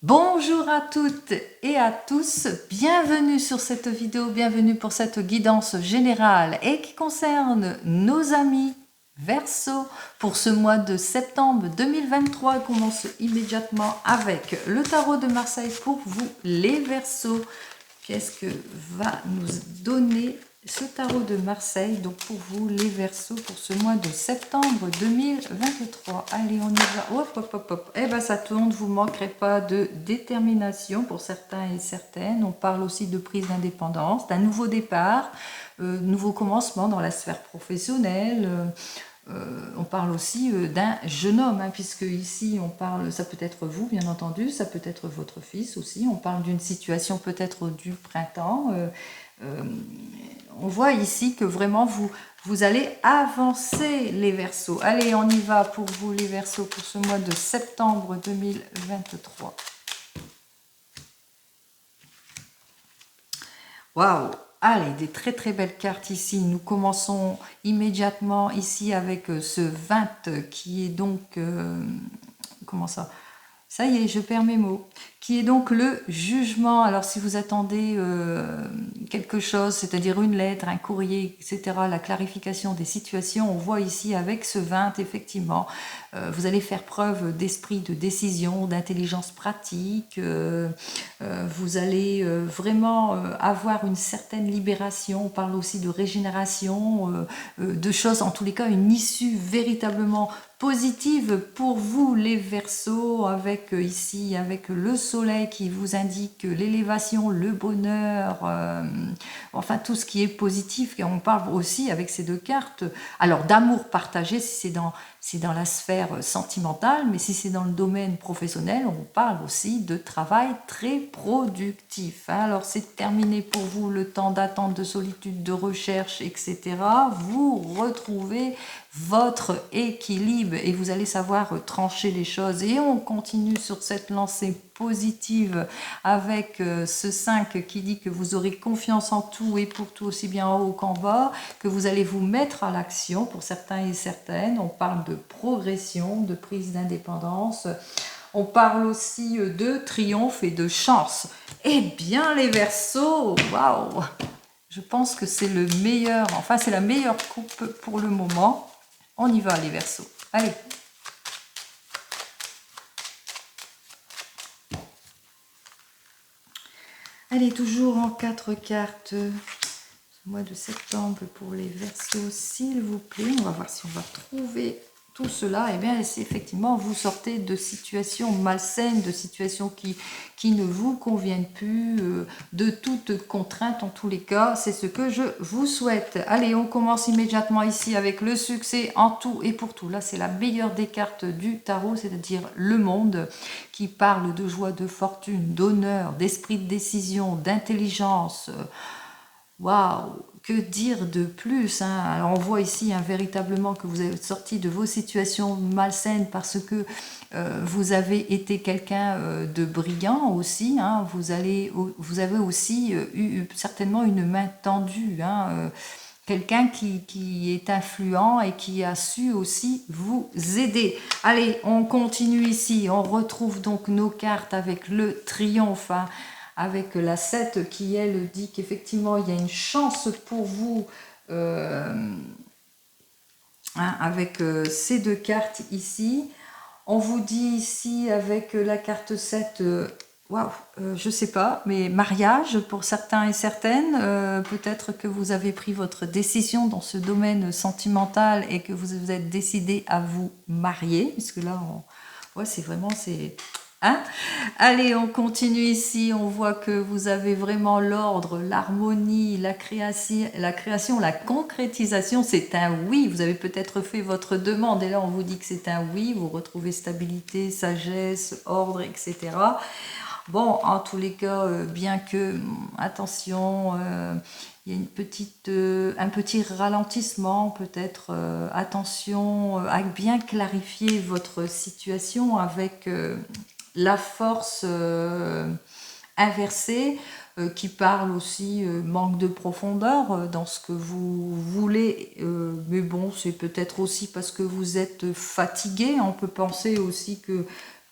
Bonjour à toutes et à tous, bienvenue sur cette vidéo, bienvenue pour cette guidance générale et qui concerne nos amis Verseau pour ce mois de septembre 2023. On commence immédiatement avec le tarot de Marseille pour vous les Verseaux. Qu'est-ce que va nous donner ce tarot de Marseille, donc pour vous les Verseaux pour ce mois de septembre 2023. Allez, on y va. Hop, hop, hop, hop. Eh ben ça tourne, vous ne manquerez pas de détermination pour certains et certaines. On parle aussi de prise d'indépendance, d'un nouveau départ, nouveau commencement dans la sphère professionnelle. On parle aussi d'un jeune homme, hein, puisque ici on parle, ça peut être vous bien entendu, ça peut être votre fils aussi, on parle d'une situation peut-être du printemps. On voit ici que vraiment vous allez avancer les Verseaux. Allez, on y va pour vous les Verseaux pour ce mois de septembre 2023. Waouh! Allez, des très très belles cartes ici. Nous commençons immédiatement ici avec ce 20 qui est donc... comment ça? Ça y est, je perds mes mots. Qui est donc le jugement. Alors si vous attendez quelque chose, c'est-à-dire une lettre, un courrier, etc., la clarification des situations, on voit ici avec ce 20, effectivement, vous allez faire preuve d'esprit de décision, d'intelligence pratique, vous allez vraiment avoir une certaine libération. On parle aussi de régénération, de choses, en tous les cas, une issue véritablement positive pour vous les Verseaux, avec ici avec le soleil qui vous indique l'élévation, le bonheur, enfin tout ce qui est positif. Et on parle aussi avec ces deux cartes alors d'amour partagé si c'est dans la sphère sentimentale, mais si c'est dans le domaine professionnel, on parle aussi de travail très productif. Alors c'est terminé pour vous le temps d'attente, de solitude, de recherche, etc. Vous retrouvez votre équilibre et vous allez savoir trancher les choses. Et on continue sur cette lancée positive avec ce 5 qui dit que vous aurez confiance en tout et pour tout, aussi bien en haut qu'en bas, que vous allez vous mettre à l'action pour certains et certaines. On parle de progression, de prise d'indépendance. On parle aussi de triomphe et de chance. Eh bien les Verseaux, waouh! Je pense que c'est le meilleur, enfin c'est la meilleure coupe pour le moment. On y va les Verseaux. Allez. Allez, toujours en 4 cartes. Mois de septembre pour les Verseaux, s'il vous plaît. On va voir si on va trouver tout cela. Et bien, c'est effectivement, vous sortez de situations malsaines, de situations qui ne vous conviennent plus, de toute contrainte en tous les cas. C'est ce que je vous souhaite. Allez, on commence immédiatement ici avec le succès en tout et pour tout. Là, c'est la meilleure des cartes du tarot, c'est-à-dire le monde, qui parle de joie, de fortune, d'honneur, d'esprit de décision, d'intelligence. Waouh, que dire de plus, hein? Alors on voit ici véritablement que vous êtes sorti de vos situations malsaines parce que vous avez été quelqu'un de brillant aussi, hein? Vous avez aussi eu certainement une main tendue, hein? Quelqu'un qui est influent et qui a su aussi vous aider. Allez, on continue ici, on retrouve donc nos cartes avec le triomphe, hein, avec la 7 qui, elle, dit qu'effectivement, il y a une chance pour vous avec ces deux cartes ici. On vous dit ici, avec la carte 7, waouh, je sais pas, mais mariage pour certains et certaines. Peut-être que vous avez pris votre décision dans ce domaine sentimental et que vous vous êtes décidé à vous marier, puisque là, ouais, c'est vraiment... Hein? Allez, on continue ici. On voit que vous avez vraiment l'ordre, l'harmonie, la concrétisation. C'est un oui. Vous avez peut-être fait votre demande et là, on vous dit que c'est un oui. Vous retrouvez stabilité, sagesse, ordre, etc. Bon, en tous les cas, bien que, attention, il y a un petit ralentissement, peut-être, attention à bien clarifier votre situation avec la force inversée qui parle aussi manque de profondeur dans ce que vous voulez, mais bon, c'est peut-être aussi parce que vous êtes fatigué. On peut penser aussi que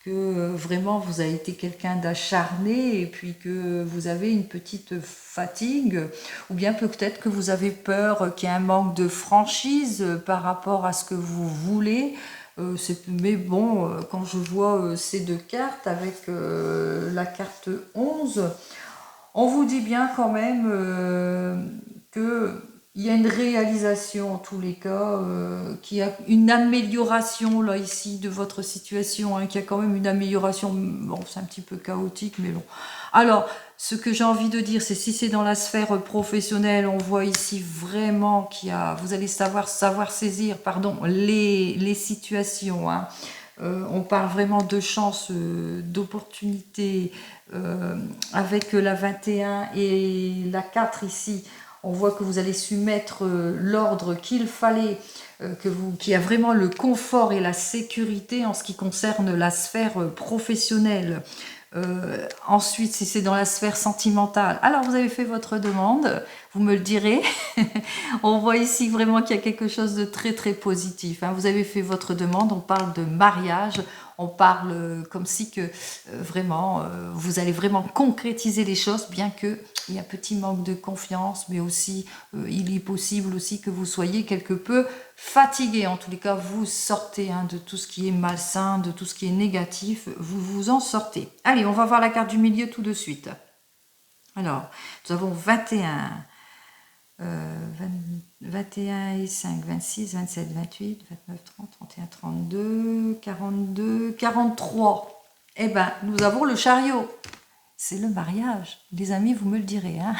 que vraiment vous avez été quelqu'un d'acharné et puis que vous avez une petite fatigue, ou bien peut-être que vous avez peur qu'il y ait un manque de franchise par rapport à ce que vous voulez. Mais bon, quand je vois ces deux cartes avec la carte 11, on vous dit bien quand même que il y a une réalisation en tous les cas, qu'il y a une amélioration là ici de votre situation, hein, qu'il y a quand même une amélioration. Bon, c'est un petit peu chaotique, mais bon. Alors, ce que j'ai envie de dire, c'est si c'est dans la sphère professionnelle, on voit ici vraiment qu'il y a, vous allez savoir saisir, pardon, les situations, hein. On parle vraiment de chance, d'opportunité, avec la 21 et la 4 ici. On voit que vous allez su mettre l'ordre qu'il fallait, qu'il y a vraiment le confort et la sécurité en ce qui concerne la sphère professionnelle. Ensuite, si c'est dans la sphère sentimentale, alors vous avez fait votre demande, vous me le direz. On voit ici vraiment qu'il y a quelque chose de très très positif, hein. Vous avez fait votre demande, on parle de mariage, on parle comme si que vraiment vous allez vraiment concrétiser les choses, bien que il y a un petit manque de confiance, mais aussi il est possible aussi que vous soyez quelque peu fatigué. En tous les cas, vous sortez, hein, de tout ce qui est malsain, de tout ce qui est négatif, vous vous en sortez. Allez, on va voir la carte du milieu tout de suite. Alors, nous avons 21, 21 et 5, 26, 27, 28, 29, 30, 31, 32, 42, 43. Eh bien, nous avons le chariot. C'est le mariage. Les amis, vous me le direz, hein.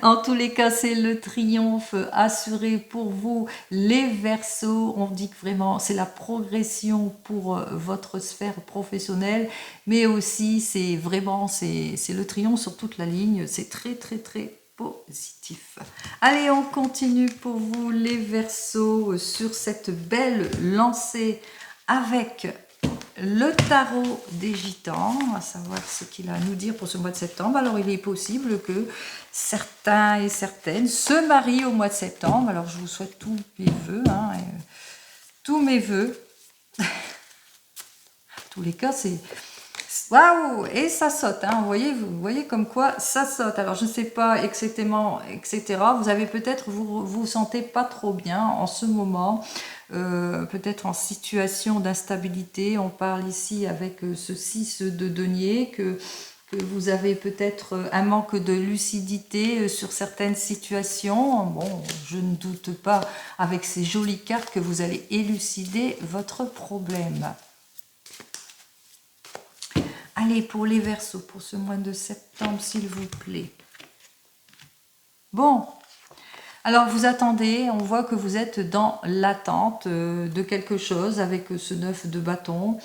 En tous les cas, c'est le triomphe assuré pour vous, les Verseaux. On dit que vraiment, c'est la progression pour votre sphère professionnelle, mais aussi, c'est vraiment, c'est le triomphe sur toute la ligne. C'est très, très, très positif. Allez, on continue pour vous, les Verseaux, sur cette belle lancée avec le tarot des gitans, à savoir ce qu'il a à nous dire pour ce mois de septembre. Alors, il est possible que certains et certaines se marient au mois de septembre. Alors, je vous souhaite tous mes voeux, hein, tous mes voeux. En tous les cas, c'est... Waouh! Et ça saute, hein, vous voyez comme quoi ça saute. Alors, je ne sais pas exactement, etc. Vous avez peut-être, vous sentez pas trop bien en ce moment. Peut-être en situation d'instabilité. On parle ici avec ce 6 de denier que vous avez peut-être un manque de lucidité sur certaines situations. Bon, je ne doute pas avec ces jolies cartes que vous allez élucider votre problème. Allez, pour les Verseaux, pour ce mois de septembre, s'il vous plaît. Bon. Alors, vous attendez, on voit que vous êtes dans l'attente de quelque chose avec ce 9 de bâton.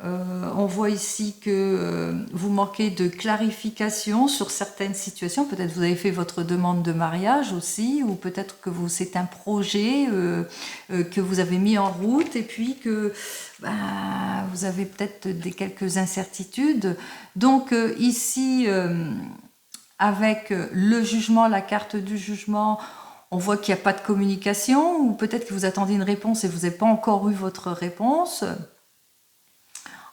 On voit ici que vous manquez de clarification sur certaines situations. Peut-être vous avez fait votre demande de mariage aussi, ou peut-être que c'est un projet que vous avez mis en route et puis que vous avez peut-être quelques incertitudes. Donc ici, avec le jugement, la carte du jugement, on voit qu'il n'y a pas de communication, ou peut-être que vous attendez une réponse et vous n'avez pas encore eu votre réponse.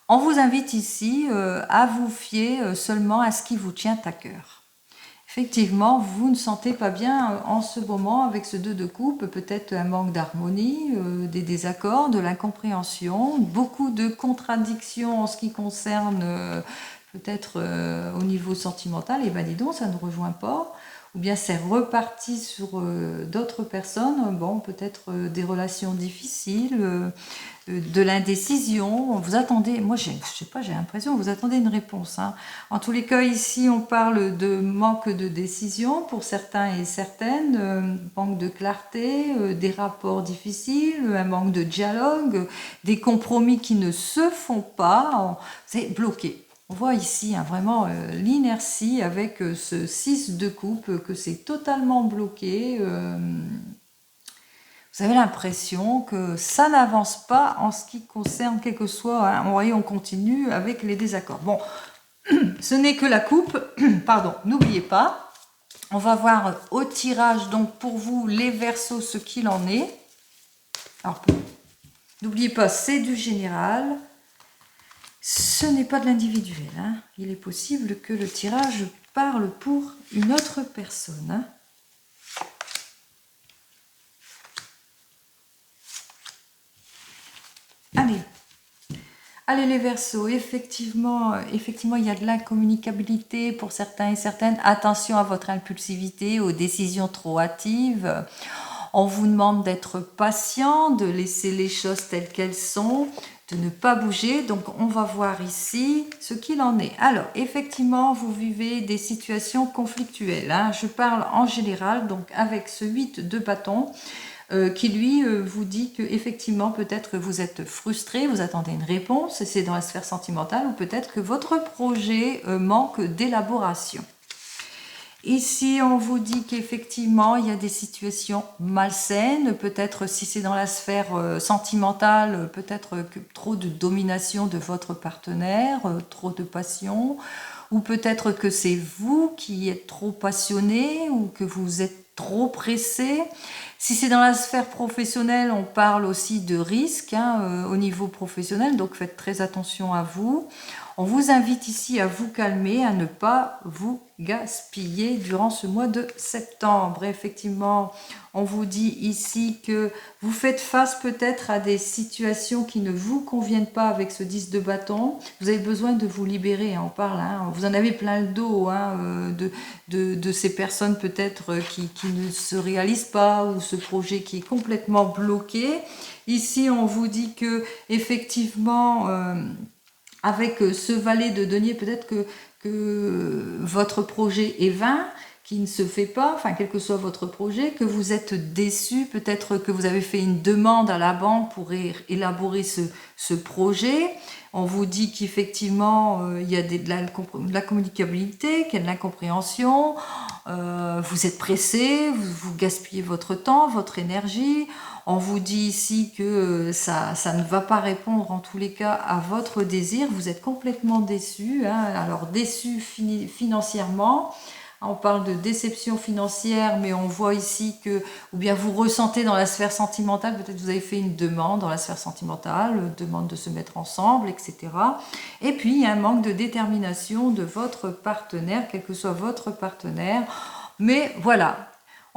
On vous invite ici à vous fier seulement à ce qui vous tient à cœur. Effectivement, vous ne sentez pas bien en ce moment avec ce 2 de coupe, peut-être un manque d'harmonie, des désaccords, de l'incompréhension, beaucoup de contradictions en ce qui concerne peut-être au niveau sentimental. Et bien dis donc, ça ne rejoint pas. Ou bien c'est reparti sur d'autres personnes, bon, peut-être des relations difficiles, de l'indécision. Vous attendez, moi je sais pas, j'ai l'impression que vous attendez une réponse, hein. En tous les cas, ici on parle de manque de décision pour certains et certaines, manque de clarté, des rapports difficiles, un manque de dialogue, des compromis qui ne se font pas, c'est bloqué. On voit ici vraiment l'inertie avec ce 6 de coupe, que c'est totalement bloqué. Vous avez l'impression que ça n'avance pas en ce qui concerne quel que soit, hein. Vous voyez, on continue avec les désaccords. Bon, ce n'est que la coupe, pardon, n'oubliez pas. On va voir au tirage, donc pour vous, les Verseaux, ce qu'il en est. Alors, n'oubliez pas, c'est du général. Ce n'est pas de l'individuel. Hein. Il est possible que le tirage parle pour une autre personne. Hein. Allez. Allez les Verseaux, effectivement, il y a de l'incommunicabilité pour certains et certaines. Attention à votre impulsivité, aux décisions trop hâtives. On vous demande d'être patient, de laisser les choses telles qu'elles sont, de ne pas bouger. Donc, on va voir ici ce qu'il en est. Alors, effectivement, vous vivez des situations conflictuelles. Hein. Je parle en général, donc avec ce 8 de bâton, qui lui vous dit que effectivement peut-être que vous êtes frustré, vous attendez une réponse, et c'est dans la sphère sentimentale, ou peut-être que votre projet manque d'élaboration. Ici, on vous dit qu'effectivement, il y a des situations malsaines, peut-être si c'est dans la sphère sentimentale, peut-être que trop de domination de votre partenaire, trop de passion, ou peut-être que c'est vous qui êtes trop passionné, ou que vous êtes trop pressé. Si c'est dans la sphère professionnelle, on parle aussi de risques au niveau professionnel, donc faites très attention à vous. On vous invite ici à vous calmer, à ne pas vous gaspiller durant ce mois de septembre. Et effectivement, on vous dit ici que vous faites face peut-être à des situations qui ne vous conviennent pas avec ce 10 de bâton. Vous avez besoin de vous libérer, on parle. Vous en avez plein le dos de ces personnes peut-être qui ne se réalisent pas, ou ce projet qui est complètement bloqué. Ici, on vous dit que effectivement, avec ce valet de denier, peut-être que votre projet est vain, qui ne se fait pas, enfin quel que soit votre projet, que vous êtes déçu, peut-être que vous avez fait une demande à la banque pour élaborer ce projet. On vous dit qu'effectivement il y a de la communicabilité, qu'il y a de l'incompréhension, vous êtes pressé, vous gaspillez votre temps, votre énergie. On vous dit ici que ça ne va pas répondre en tous les cas à votre désir. Vous êtes complètement déçu. Alors déçu financièrement. On parle de déception financière, mais on voit ici que, ou bien vous ressentez dans la sphère sentimentale, peut-être vous avez fait une demande dans la sphère sentimentale, demande de se mettre ensemble, etc. Et puis il y a un manque de détermination de votre partenaire, quel que soit votre partenaire. Mais voilà.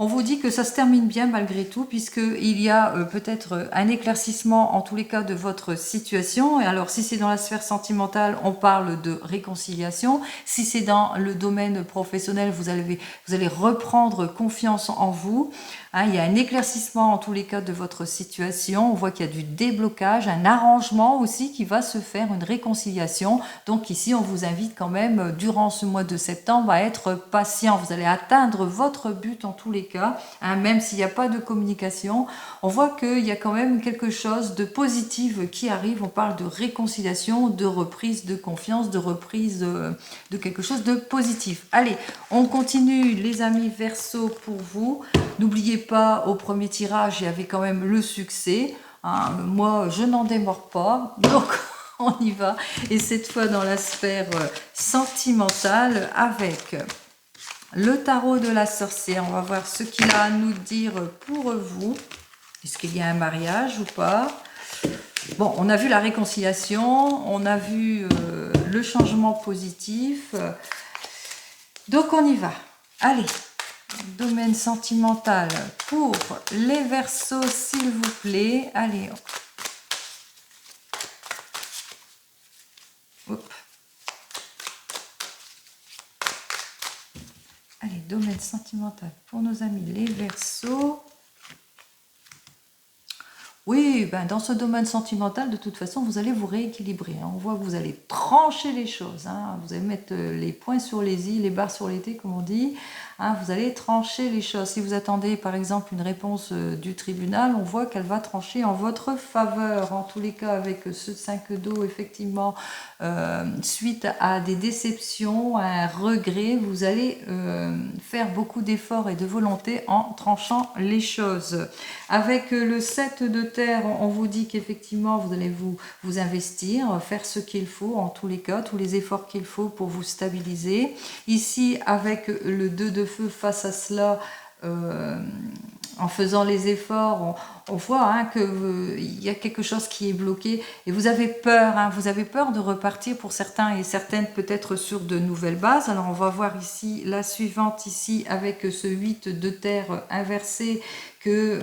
On vous dit que ça se termine bien malgré tout, puisqu'il y a peut-être un éclaircissement en tous les cas de votre situation. Et alors si c'est dans la sphère sentimentale, on parle de réconciliation. Si c'est dans le domaine professionnel, vous allez reprendre confiance en vous. Il y a un éclaircissement en tous les cas de votre situation. On voit qu'il y a du déblocage, un arrangement aussi qui va se faire, une réconciliation. Donc ici, on vous invite quand même, durant ce mois de septembre, à être patient. Vous allez atteindre votre but en tous les cas, même s'il n'y a pas de communication. On voit qu'il y a quand même quelque chose de positif qui arrive. On parle de réconciliation, de reprise de confiance, de reprise de quelque chose de positif. Allez, on continue les amis Verseau pour vous. N'oubliez pas, au premier tirage, il y avait quand même le succès. Moi, je n'en démords pas. Donc, on y va. Et cette fois dans la sphère sentimentale avec le tarot de la sorcière. On va voir ce qu'il a à nous dire pour vous. Est-ce qu'il y a un mariage ou pas? Bon, on a vu la réconciliation, on a vu le changement positif. Donc, on y va. Allez, domaine sentimental pour les Verseaux, s'il vous plaît. Allez. Hop. Allez, domaine sentimental pour nos amis les Verseaux. Oui, ben dans ce domaine sentimental, de toute façon, vous allez vous rééquilibrer. On voit que vous allez trancher les choses. Vous allez mettre les points sur les i, les barres sur les t, comme on dit. Vous allez trancher les choses. Si vous attendez, par exemple, une réponse du tribunal, on voit qu'elle va trancher en votre faveur. En tous les cas, avec ce 5 d'eau, effectivement, suite à des déceptions, à un regret, vous allez faire beaucoup d'efforts et de volonté en tranchant les choses. Avec le 7 de terre, on vous dit qu'effectivement, vous allez vous investir, faire ce qu'il faut, en tous les cas, tous les efforts qu'il faut pour vous stabiliser. Ici, avec le 2 de feu face à cela, en faisant les efforts, on voit hein, qu'il y a quelque chose qui est bloqué et vous avez peur, hein, vous avez peur de repartir pour certains et certaines peut-être sur de nouvelles bases. Alors on va voir ici la suivante ici avec ce 8 de terre inversé que,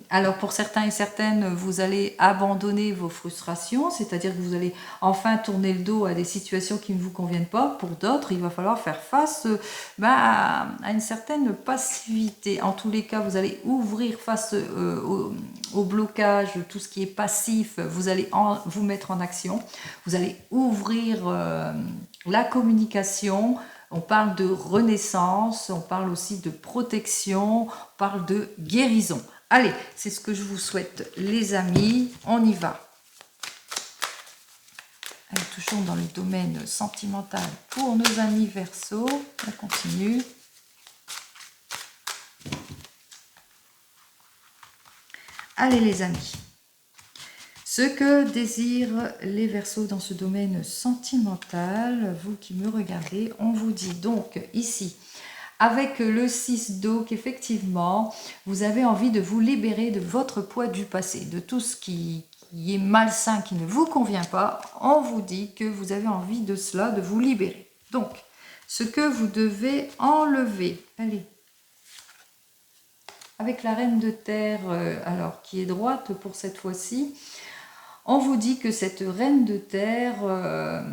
alors pour certains et certaines, vous allez abandonner vos frustrations, c'est-à-dire que vous allez enfin tourner le dos à des situations qui ne vous conviennent pas. Pour d'autres, il va falloir faire face à une certaine passivité. En tous les cas, vous allez ouvrir face au blocage, tout ce qui est passif, vous allez vous mettre en action. Vous allez ouvrir la communication. On parle de renaissance, on parle aussi de protection, on parle de guérison. Allez, c'est ce que je vous souhaite les amis, on y va. Allez, toujours dans le domaine sentimental pour nos amis Verseau, on continue. Allez les amis, ce que désirent les Verseaux dans ce domaine sentimental, vous qui me regardez, on vous dit donc ici, avec le 6 d'eau, qu'effectivement, vous avez envie de vous libérer de votre poids du passé, de tout ce qui est malsain, qui ne vous convient pas. On vous dit que vous avez envie de cela, de vous libérer. Donc, ce que vous devez enlever, allez, avec la reine de terre, alors qui est droite pour cette fois-ci, on vous dit que cette reine de terre,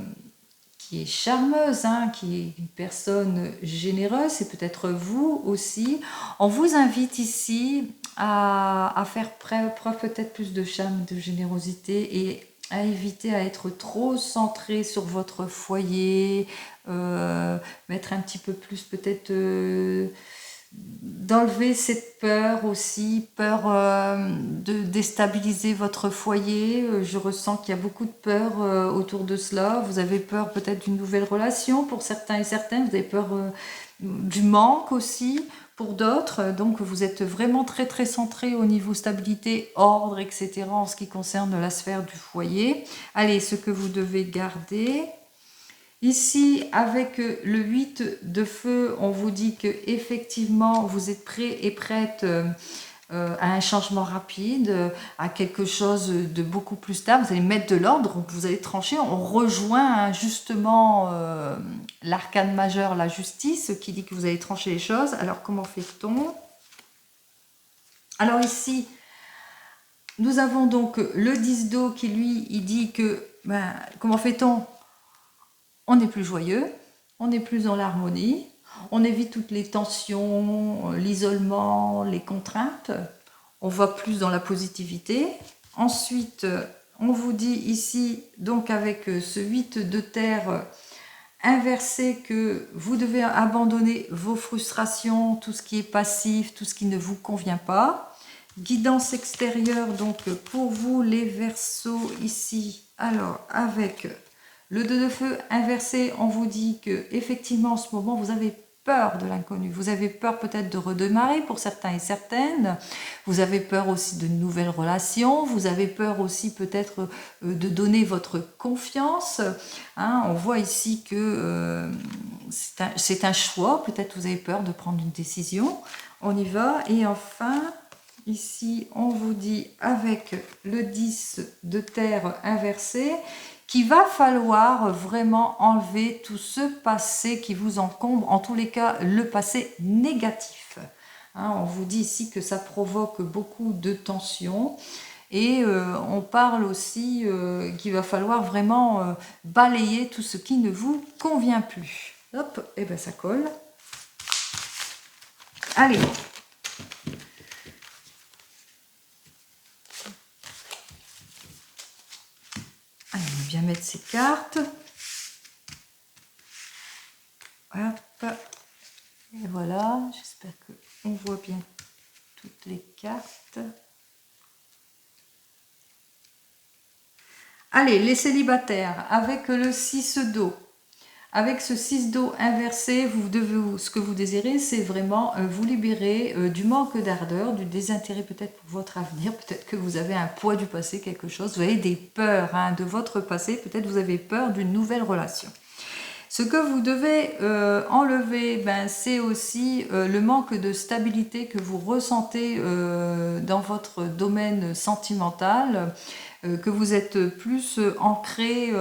qui est charmeuse, hein, qui est une personne généreuse, c'est peut-être vous aussi, on vous invite ici à faire preuve peut-être plus de charme, de générosité et à éviter à être trop centré sur votre foyer, mettre un petit peu plus peut-être... d'enlever cette peur aussi, peur de déstabiliser votre foyer. Je ressens qu'il y a beaucoup de peur autour de cela. Vous avez peur peut-être d'une nouvelle relation pour certains et certaines. Vous avez peur du manque aussi pour d'autres. Donc vous êtes vraiment très très centré au niveau stabilité, ordre, etc. en ce qui concerne la sphère du foyer. Allez, ce que vous devez garder... Ici, avec le 8 de feu, on vous dit que effectivement vous êtes prêt et prête à un changement rapide, à quelque chose de beaucoup plus stable. Vous allez mettre de l'ordre, vous allez trancher. On rejoint hein, justement l'arcane majeur, la justice, qui dit que vous allez trancher les choses. Alors, comment fait-on? Alors ici, nous avons donc le 10 d'eau qui, lui, il dit que, comment fait-on? On est plus joyeux, on est plus dans l'harmonie, on évite toutes les tensions, l'isolement, les contraintes, on va plus dans la positivité. Ensuite, on vous dit ici, donc avec ce 8 de terre inversé, que vous devez abandonner vos frustrations, tout ce qui est passif, tout ce qui ne vous convient pas. Guidance extérieure, donc pour vous les Verseaux ici, alors avec... Le 2 de feu inversé, on vous dit que effectivement en ce moment vous avez peur de l'inconnu, vous avez peur peut-être de redémarrer pour certains et certaines, vous avez peur aussi de nouvelles relations, vous avez peur aussi peut-être de donner votre confiance. Hein, on voit ici que c'est un choix, peut-être vous avez peur de prendre une décision. On y va et enfin... Ici, on vous dit avec le 10 de terre inversé qu'il va falloir vraiment enlever tout ce passé qui vous encombre, en tous les cas le passé négatif. Hein, on vous dit ici que ça provoque beaucoup de tensions et on parle aussi qu'il va falloir vraiment balayer tout ce qui ne vous convient plus. Hop, et bien ça colle. Allez. Allez, on va bien mettre ces cartes. Hop. Et voilà, j'espère qu'on voit bien toutes les cartes. Allez, les célibataires, avec le 6 d'eau. Avec ce 6 d'eau inversé, ce que vous désirez, c'est vraiment vous libérer du manque d'ardeur, du désintérêt peut-être pour votre avenir. Peut-être que vous avez un poids du passé, quelque chose. Vous avez des peurs hein, de votre passé. Peut-être vous avez peur d'une nouvelle relation. Ce que vous devez enlever, ben, c'est aussi le manque de stabilité que vous ressentez dans votre domaine sentimental, que vous êtes plus ancré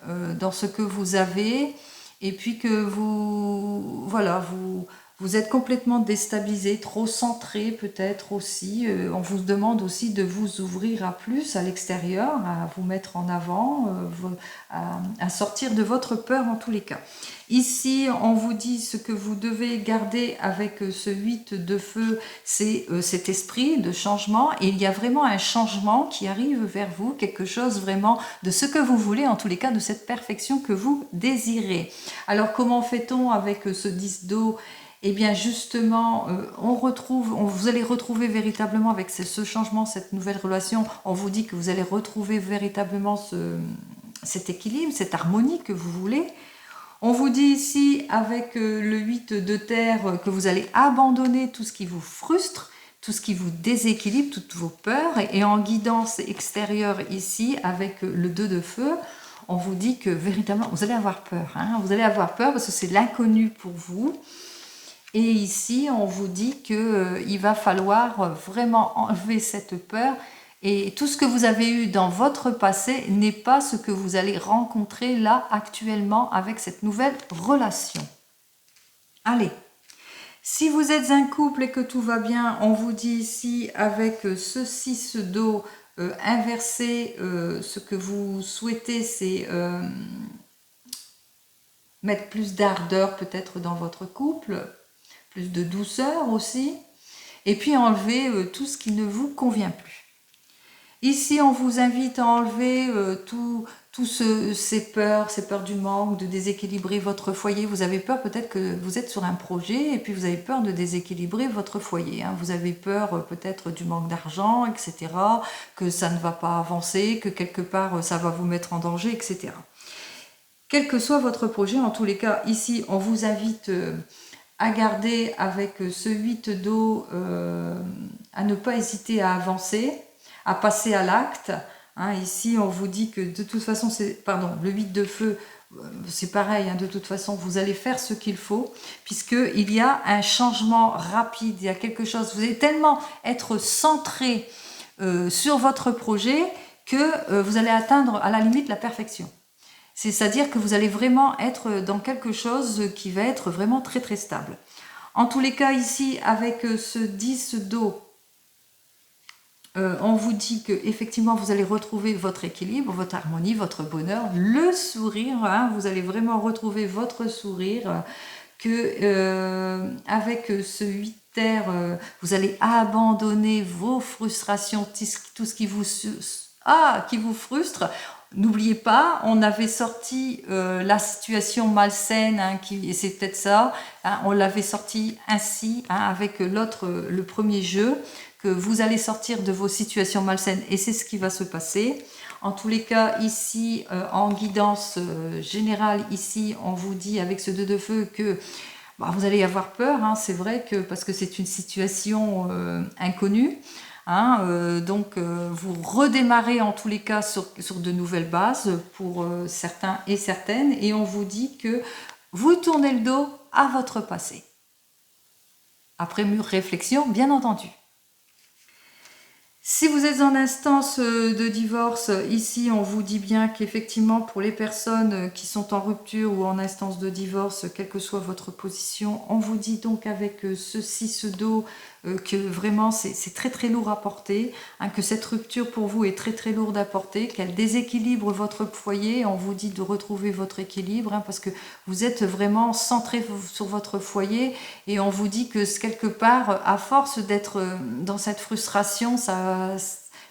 dans ce que vous avez, et puis que vous, voilà, vous êtes complètement déstabilisé, trop centré peut-être aussi. On vous demande aussi de vous ouvrir à plus à l'extérieur, à vous mettre en avant, à sortir de votre peur en tous les cas. Ici, on vous dit ce que vous devez garder avec ce 8 de feu, c'est cet esprit de changement. Et il y a vraiment un changement qui arrive vers vous, quelque chose vraiment de ce que vous voulez, en tous les cas de cette perfection que vous désirez. Alors comment fait-on avec ce 10 d'eau? Eh bien justement, vous allez retrouver véritablement avec ce changement, cette nouvelle relation, on vous dit que vous allez retrouver véritablement cet équilibre, cette harmonie que vous voulez. On vous dit ici avec le 8 de terre que vous allez abandonner tout ce qui vous frustre, tout ce qui vous déséquilibre, toutes vos peurs. Et en guidance extérieure ici avec le 2 de feu, on vous dit que véritablement vous allez avoir peur. Hein, vous allez avoir peur parce que c'est l'inconnu pour vous. Et ici, on vous dit qu'il va falloir vraiment enlever cette peur. Et tout ce que vous avez eu dans votre passé n'est pas ce que vous allez rencontrer là actuellement avec cette nouvelle relation. Allez, si vous êtes un couple et que tout va bien, on vous dit ici avec ce 6 d'eau inversé, ce que vous souhaitez, c'est mettre plus d'ardeur peut-être dans votre couple, plus de douceur aussi, et puis enlever tout ce qui ne vous convient plus. Ici, on vous invite à enlever ces peurs du manque, de déséquilibrer votre foyer. Vous avez peur peut-être que vous êtes sur un projet et puis vous avez peur de déséquilibrer votre foyer. Hein. Vous avez peur peut-être du manque d'argent, etc., que ça ne va pas avancer, que quelque part ça va vous mettre en danger, etc. Quel que soit votre projet, en tous les cas, ici, on vous invite à garder avec ce 8 d'eau, à ne pas hésiter à avancer, à passer à l'acte. Hein, ici, on vous dit que de toute façon, le 8 de feu, c'est pareil, hein, de toute façon, vous allez faire ce qu'il faut, puisqu'il y a un changement rapide, il y a quelque chose, vous allez tellement être centré sur votre projet que vous allez atteindre à la limite la perfection. C'est-à-dire que vous allez vraiment être dans quelque chose qui va être vraiment très très stable. En tous les cas, ici, avec ce 10 d'eau, on vous dit que effectivement vous allez retrouver votre équilibre, votre harmonie, votre bonheur, le sourire. Hein, vous allez vraiment retrouver votre sourire. Avec ce 8 terre, vous allez abandonner vos frustrations, tout ce qui vous frustre. N'oubliez pas, on avait sorti la situation malsaine, hein, et c'est peut-être ça, hein, on l'avait sorti ainsi, hein, avec le premier jeu, que vous allez sortir de vos situations malsaines, et c'est ce qui va se passer. En tous les cas, ici, en guidance générale, ici, on vous dit avec ce 2 de feu que vous allez avoir peur, hein, c'est vrai, parce que c'est une situation inconnue. Hein, donc vous redémarrez en tous les cas sur de nouvelles bases pour certains et certaines, et on vous dit que vous tournez le dos à votre passé. Après mûre réflexion, bien entendu. Si vous êtes en instance de divorce, ici on vous dit bien qu'effectivement pour les personnes qui sont en rupture ou en instance de divorce, quelle que soit votre position, on vous dit donc avec ce 6 d'eau que vraiment c'est très très lourd à porter, hein, que cette rupture pour vous est très très lourde à porter, qu'elle déséquilibre votre foyer. On vous dit de retrouver votre équilibre, hein, parce que vous êtes vraiment centré sur votre foyer, et on vous dit que quelque part, à force d'être dans cette frustration,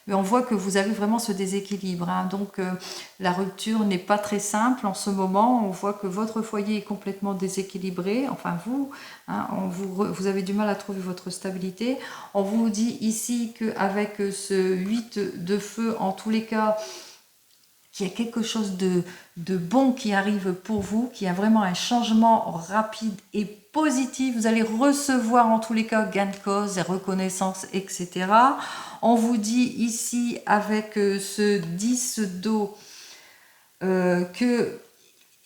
mais on voit que vous avez vraiment ce déséquilibre. Hein. Donc la rupture n'est pas très simple en ce moment. On voit que votre foyer est complètement déséquilibré. Enfin vous, hein, vous avez du mal à trouver votre stabilité. On vous dit ici qu'avec ce 8 de feu, en tous les cas, qu'il y a quelque chose de bon qui arrive pour vous, qu'il y a vraiment un changement rapide et positif. Vous allez recevoir en tous les cas gain de cause, reconnaissance, etc. On vous dit ici avec ce 10 d'eau que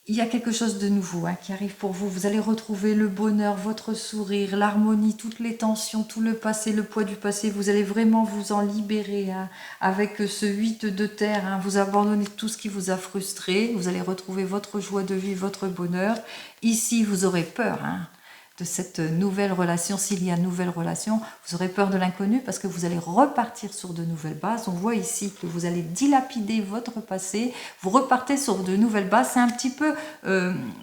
il y a quelque chose de nouveau qui arrive pour vous. Vous allez retrouver le bonheur, votre sourire, l'harmonie, toutes les tensions, tout le passé, le poids du passé. Vous allez vraiment vous en libérer avec ce 8 de terre. Vous abandonnez tout ce qui vous a frustré. Vous allez retrouver votre joie de vie, votre bonheur. Ici, vous aurez peur de cette nouvelle relation. S'il y a une nouvelle relation, vous aurez peur de l'inconnu parce que vous allez repartir sur de nouvelles bases. On voit ici que vous allez dilapider votre passé, vous repartez sur de nouvelles bases. C'est un petit peu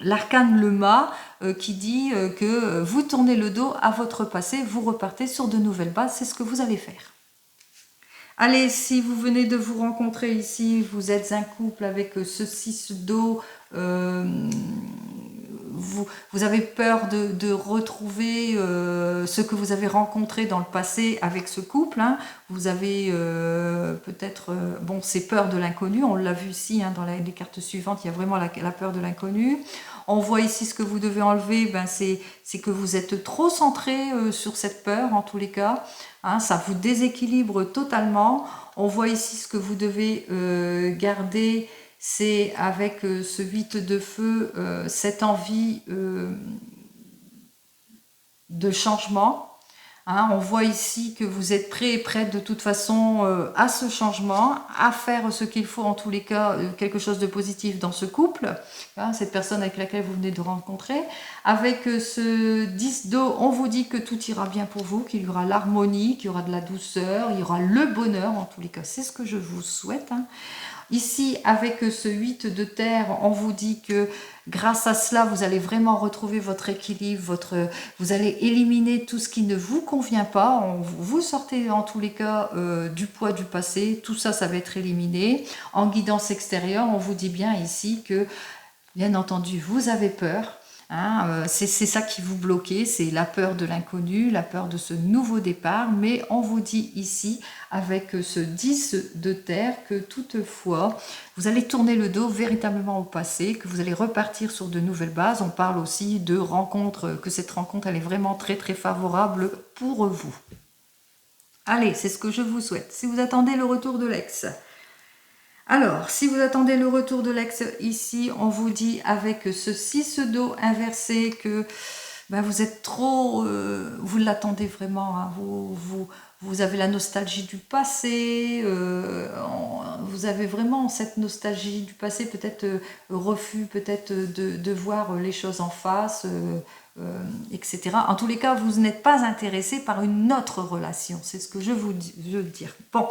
l'arcane le mât qui dit que vous tournez le dos à votre passé, vous repartez sur de nouvelles bases. C'est ce que vous allez faire. Allez, si vous venez de vous rencontrer ici, vous êtes un couple avec ce 6 d'eau, vous avez peur de retrouver ce que vous avez rencontré dans le passé avec ce couple. Vous avez peut-être, bon, c'est peur de l'inconnu, on l'a vu ici dans les cartes suivantes, il y a vraiment la peur de l'inconnu. On voit ici ce que vous devez enlever, c'est que vous êtes trop centré sur cette peur en tous les cas. Ça vous déséquilibre totalement. On voit ici ce que vous devez garder, c'est avec ce 8 de feu, cette envie de changement. On voit ici que vous êtes prêt et prête de toute façon à ce changement, à faire ce qu'il faut en tous les cas, quelque chose de positif dans ce couple, cette personne avec laquelle vous venez de rencontrer. Avec ce 10 d'eau, on vous dit que tout ira bien pour vous, qu'il y aura l'harmonie, qu'il y aura de la douceur, il y aura le bonheur en tous les cas. C'est ce que je vous souhaite. Ici, avec ce 8 de terre, on vous dit que grâce à cela, vous allez vraiment retrouver votre équilibre, vous allez éliminer tout ce qui ne vous convient pas. Vous sortez en tous les cas du poids du passé. Tout ça, ça va être éliminé. En guidance extérieure, on vous dit bien ici que, bien entendu, vous avez peur. C'est ça qui vous bloquait, c'est la peur de l'inconnu, la peur de ce nouveau départ, mais on vous dit ici, avec ce 10 de terre, que toutefois, vous allez tourner le dos véritablement au passé, que vous allez repartir sur de nouvelles bases. On parle aussi de rencontre, que cette rencontre, elle est vraiment très très favorable pour vous. Allez, c'est ce que je vous souhaite. Si vous attendez le retour de l'ex, alors, si vous attendez le retour de l'ex ici, on vous dit avec ce 6 d'eau inversé que vous êtes trop, vous l'attendez vraiment, vous avez la nostalgie du passé, vous avez vraiment cette nostalgie du passé, peut-être refus peut-être de voir les choses en face, etc. En tous les cas, vous n'êtes pas intéressé par une autre relation, c'est ce que je veux dire. Bon,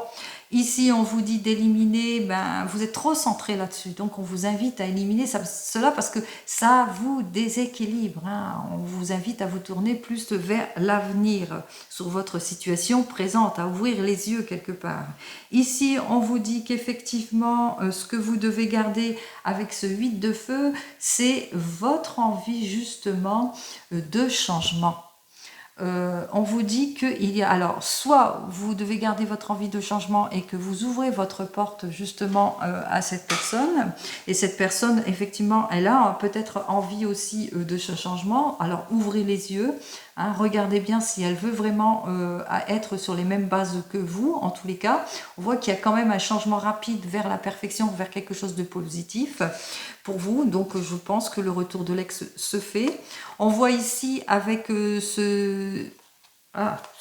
ici on vous dit d'éliminer, vous êtes trop centré là-dessus, donc on vous invite à éliminer cela parce que ça vous déséquilibre. On vous invite à vous tourner plus vers l'avenir, sur votre situation présente, à ouvrir les yeux quelque part. Ici, on vous dit qu'effectivement, ce que vous devez garder avec ce 8 de feu, c'est votre envie justement de changement. On vous dit qu'il y a, alors soit vous devez garder votre envie de changement et que vous ouvrez votre porte justement à cette personne, et cette personne effectivement elle a peut-être envie aussi de ce changement, alors ouvrez les yeux, regardez bien si elle veut vraiment être sur les mêmes bases que vous. En tous les cas, on voit qu'il y a quand même un changement rapide vers la perfection, vers quelque chose de positif pour vous, donc je pense que le retour de l'ex se fait. On voit ici avec ce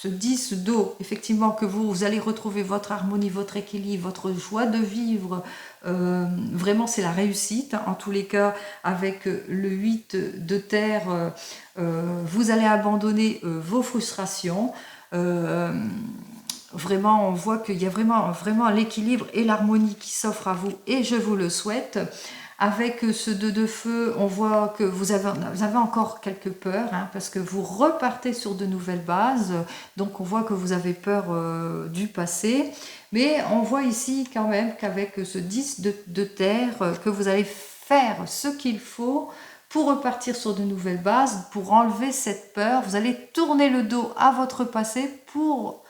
10 d'eau, effectivement, que vous allez retrouver votre harmonie, votre équilibre, votre joie de vivre. Vraiment, c'est la réussite. En tous les cas, avec le 8 de terre, vous allez abandonner vos frustrations. Vraiment, on voit qu'il y a vraiment l'équilibre et l'harmonie qui s'offrent à vous, et je vous le souhaite. Avec ce 2 de feu, on voit que vous avez encore quelques peurs, parce que vous repartez sur de nouvelles bases. Donc on voit que vous avez peur du passé. Mais on voit ici quand même qu'avec ce 10 de terre, que vous allez faire ce qu'il faut pour repartir sur de nouvelles bases, pour enlever cette peur. Vous allez tourner le dos à votre passé pour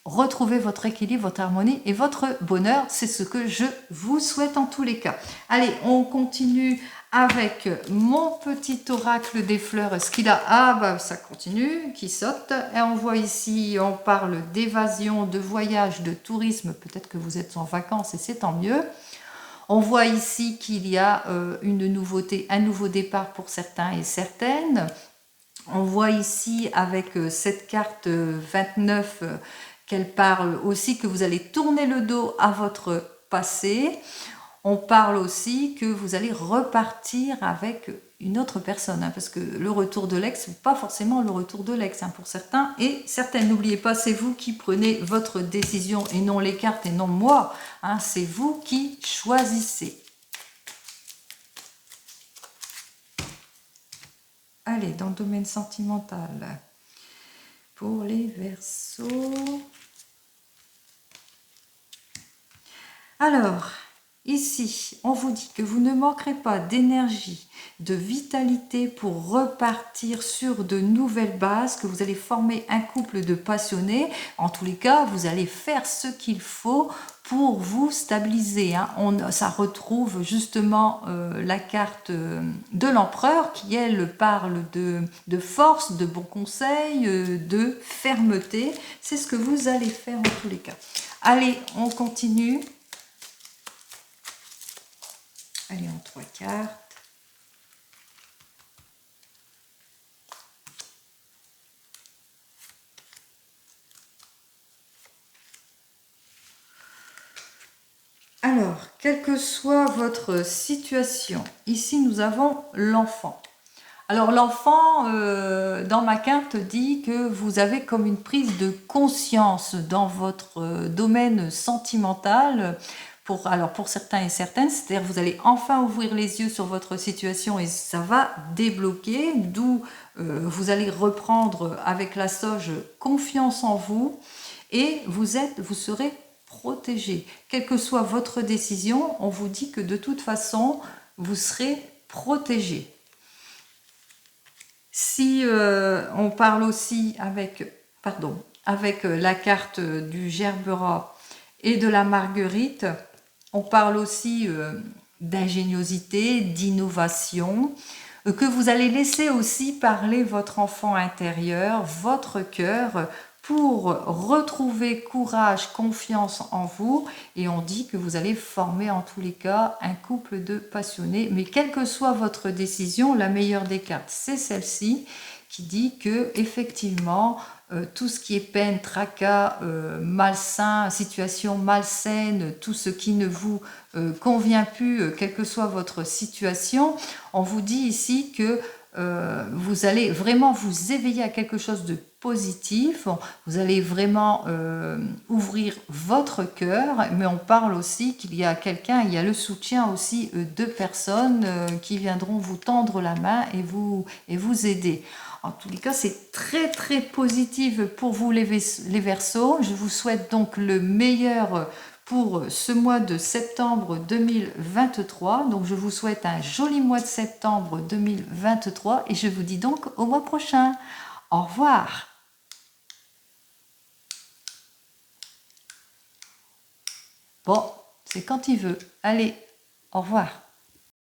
retrouver votre équilibre, votre harmonie et votre bonheur. C'est ce que je vous souhaite en tous les cas. Allez, on continue avec mon petit oracle des fleurs. Est-ce qu'il a... ça continue, qui saute. Et on voit ici, on parle d'évasion, de voyage, de tourisme. Peut-être que vous êtes en vacances et c'est tant mieux. On voit ici qu'il y a une nouveauté, un nouveau départ pour certains et certaines. On voit ici avec cette carte 29 qu'elle parle aussi que vous allez tourner le dos à votre passé. On parle aussi que vous allez repartir avec une autre personne, parce que le retour de l'ex, pas forcément le retour de l'ex pour certains et certaines. N'oubliez pas, c'est vous qui prenez votre décision et non les cartes et non moi. C'est vous qui choisissez. Allez, dans le domaine sentimental, pour les Verseaux. Alors, ici, on vous dit que vous ne manquerez pas d'énergie, de vitalité pour repartir sur de nouvelles bases, que vous allez former un couple de passionnés. En tous les cas, vous allez faire ce qu'il faut pour vous stabiliser. Ça retrouve justement la carte de l'empereur qui, elle, parle de force, de bons conseils, de fermeté. C'est ce que vous allez faire en tous les cas. Allez, on continue. Allez, en 3 cartes. Alors, quelle que soit votre situation, ici nous avons l'enfant. Alors l'enfant, dans ma carte, dit que vous avez comme une prise de conscience dans votre domaine sentimental. Pour certains et certaines, c'est-à-dire vous allez enfin ouvrir les yeux sur votre situation et ça va débloquer, d'où vous allez reprendre avec la Soge confiance en vous et vous serez protégé. Quelle que soit votre décision, on vous dit que de toute façon, vous serez protégé. Si on parle aussi avec la carte du Gerbera et de la Marguerite, on parle aussi d'ingéniosité, d'innovation, que vous allez laisser aussi parler votre enfant intérieur, votre cœur, pour retrouver courage, confiance en vous. Et on dit que vous allez former en tous les cas un couple de passionnés. Mais quelle que soit votre décision, la meilleure des cartes, c'est celle-ci qui dit que effectivement tout ce qui est peine, tracas, malsain, situation malsaine, tout ce qui ne vous convient plus, quelle que soit votre situation, on vous dit ici que vous allez vraiment vous éveiller à quelque chose de positif, vous allez vraiment ouvrir votre cœur, mais on parle aussi qu'il y a quelqu'un, il y a le soutien aussi de personnes qui viendront vous tendre la main et vous aider. En tous les cas, c'est très très positif pour vous les Verseaux. Je vous souhaite donc le meilleur pour ce mois de septembre 2023. Donc je vous souhaite un joli mois de septembre 2023 et je vous dis donc au mois prochain. Au revoir. Bon, c'est quand il veut. Allez, au revoir.